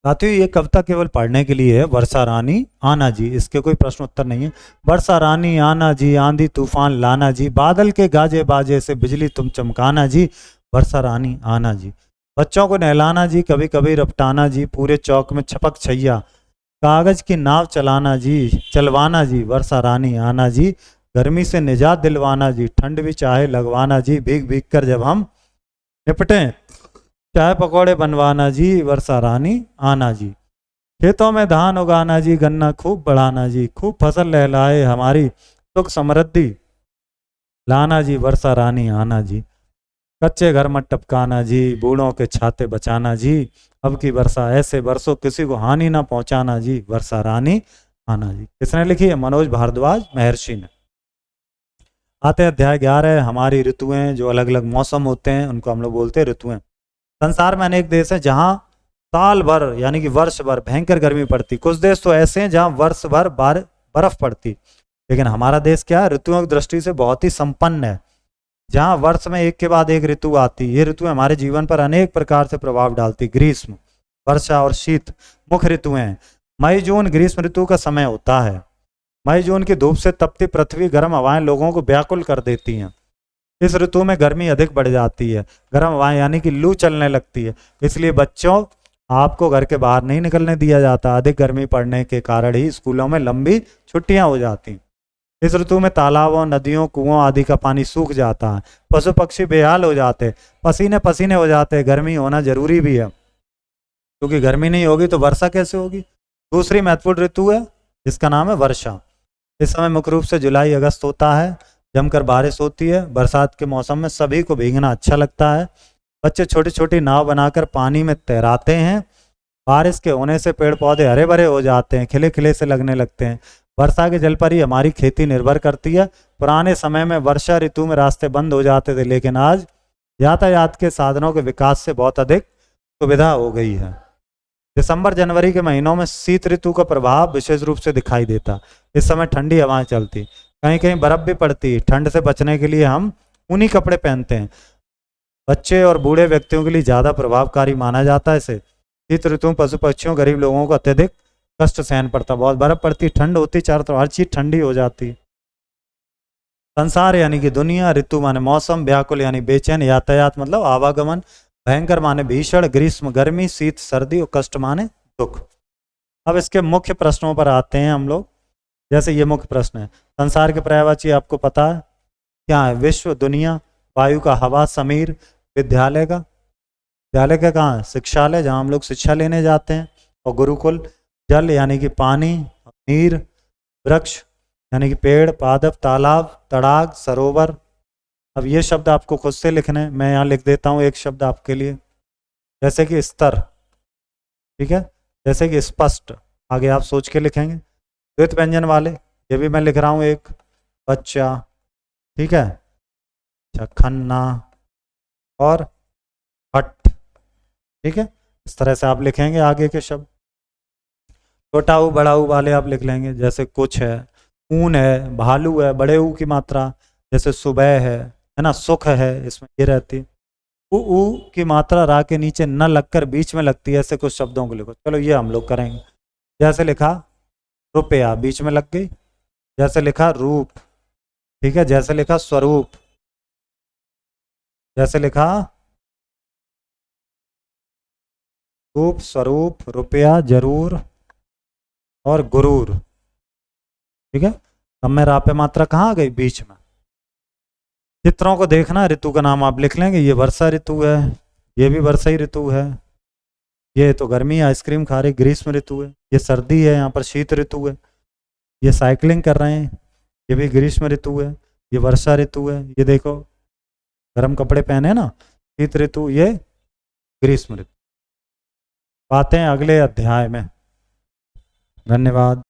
साथियों ये कविता केवल पढ़ने के लिए है। वर्षा रानी आना जी, इसके कोई प्रश्न उत्तर नहीं है। वर्षा रानी आना जी, आंधी तूफान लाना जी, बादल के गाजे बाजे से बिजली तुम चमकाना जी, वर्षा रानी आना जी। बच्चों को नहलाना जी, कभी कभी रपटाना जी, पूरे चौक में छपक छैया, कागज की नाव चलाना जी, चलवाना जी, वर्षा रानी आना जी। गर्मी से निजात दिलवाना जी, ठंड भी चाहे लगवाना जी, भीग भीग कर जब हम निपटें चाय पकौड़े बनवाना जी, वर्षा रानी आना जी। खेतों में धान उगाना जी, गन्ना खूब बढ़ाना जी, खूब फसल लहलाए हमारी सुख समृद्धि लाना जी, वर्षा रानी आना जी। कच्चे घर मत टपकाना जी, बूढ़ों के छाते बचाना जी, अब की वर्षा ऐसे बरसों किसी को हानि ना पहुंचाना जी, वर्षा रानी आना जी। किसने लिखी है? मनोज भारद्वाज महर्षि ने। आते हैं अध्याय 11, हमारी ऋतुएं। जो अलग अलग मौसम होते हैं उनको हम लोग बोलते हैं ऋतुएं। संसार में अनेक देश हैं जहां साल भर यानी कि वर्ष भर भयंकर गर्मी पड़ती। कुछ देश तो ऐसे हैं जहां वर्ष भर बर्फ पड़ती। लेकिन हमारा देश क्या है? ऋतुओं की दृष्टि से बहुत ही संपन्न है, जहां वर्ष में एक के बाद एक ऋतु आती। ये ऋतु हमारे जीवन पर अनेक प्रकार से प्रभाव डालती। ग्रीष्म, वर्षा और शीत मुख्य ऋतुएं हैं। मई जून ग्रीष्म ऋतु का समय होता है। मई जून की धूप से तपती पृथ्वी, गर्म हवाएं लोगों को व्याकुल कर देती हैं। इस ऋतु में गर्मी अधिक बढ़ जाती है, गर्म हवाएं यानी कि लू चलने लगती है। इसलिए बच्चों, आपको घर के बाहर नहीं निकलने दिया जाता। अधिक गर्मी पड़ने के कारण ही स्कूलों में लंबी छुट्टियां हो जाती। इस ऋतु में तालाबों, नदियों, कुओं आदि का पानी सूख जाता है। पशु पक्षी बेहाल हो जाते, पसीने पसीने हो जाते। गर्मी होना जरूरी भी है, क्योंकि गर्मी नहीं होगी तो वर्षा कैसे होगी। दूसरी महत्वपूर्ण ऋतु है जिसका नाम है वर्षा। इस समय मुख्य रूप से जुलाई अगस्त होता है। जमकर बारिश होती है। बरसात के मौसम में सभी को भीगना अच्छा लगता है। बच्चे छोटी छोटी नाव बनाकर पानी में तैराते हैं। बारिश के होने से पेड़ पौधे हरे भरे हो जाते हैं, खिले खिले से लगने लगते हैं। वर्षा के जल पर ही हमारी खेती निर्भर करती है। पुराने समय में वर्षा ऋतु में रास्ते बंद हो जाते थे, लेकिन आज यातायात के साधनों के विकास से बहुत अधिक सुविधा हो गई है। दिसंबर जनवरी के महीनों में शीत ऋतु का प्रभाव विशेष रूप से दिखाई देता। इस समय ठंडी हवाएं चलती, कहीं कहीं बर्फ भी पड़ती। ठंड से बचने के लिए हम ऊनी कपड़े पहनते हैं। बच्चे और बूढ़े व्यक्तियों के लिए ज्यादा प्रभावकारी माना जाता है इसे। शीत ऋतु में पशु पक्षियों, गरीब लोगों को अत्यधिक कष्ट सहन पड़ता। बहुत बर्फ पड़ती, ठंड होती, चारों तरफ हर चीज ठंडी हो जाती। संसार यानी कि दुनिया, ऋतु माने मौसम, व्याकुल यानी बेचैन, यातायात मतलब आवागमन, भयंकर माने भीषण, ग्रीष्म गर्मी, शीत सर्दी और कष्ट माने दुख। अब इसके मुख्य प्रश्नों पर आते हैं हम लोग। जैसे ये मुख्य प्रश्न है, संसार के पर्यायवाची आपको पता है क्या है? विश्व, दुनिया, वायु का हवा, समीर, विद्यालय का, विद्यालय का कहाँ है? शिक्षालय, जहाँ हम लोग शिक्षा लेने जाते हैं, और गुरुकुल। जल यानी कि पानी, नीर, वृक्ष यानी कि पेड़, पादप, तालाब, तड़ाग, सरोवर। अब ये शब्द आपको खुद से लिखने हैं। मैं यहाँ लिख देता हूँ एक शब्द आपके लिए, जैसे कि स्तर, ठीक है, जैसे कि स्पष्ट। आगे आप सोच के लिखेंगे। द्वित व्यंजन वाले, ये भी मैं लिख रहा हूँ एक, बच्चा, ठीक है, खन्ना और हट, ठीक है। इस तरह से आप लिखेंगे आगे के शब्द। छोटा ऊ बड़ा ऊ वाले आप लिख लेंगे, जैसे कुछ है, ऊन है, भालू है, बड़े ऊ की मात्रा, जैसे सुबह है ना, सुख है, इसमें ये रहती है। ऊ की मात्रा रा के नीचे न लगकर बीच में लगती है। ऐसे कुछ शब्दों को लिखो। चलो ये हम लोग करेंगे। जैसे लिखा रुपया, बीच में लग गई। जैसे लिखा रूप, ठीक है, जैसे लिखा स्वरूप, जैसे लिखा रूप, स्वरूप, रुपया, जरूर और गुरूर, ठीक है। अब मैं रा पे मात्रा कहाँ आ गई? बीच में। चित्रों को देखना, ऋतु का नाम आप लिख लेंगे। ये वर्षा ऋतु है, ये भी वर्षा ही ऋतु है। ये तो गर्मी आइसक्रीम खा रही, ग्रीष्म ऋतु है। ये सर्दी है, यहाँ पर शीत ऋतु है। ये साइकिलिंग कर रहे हैं, ये भी ग्रीष्म ऋतु है। ये वर्षा ऋतु है। ये देखो गर्म कपड़े पहने ना, शीत ऋतु, ये ग्रीष्म ऋतु। आते हैं अगले अध्याय में। धन्यवाद।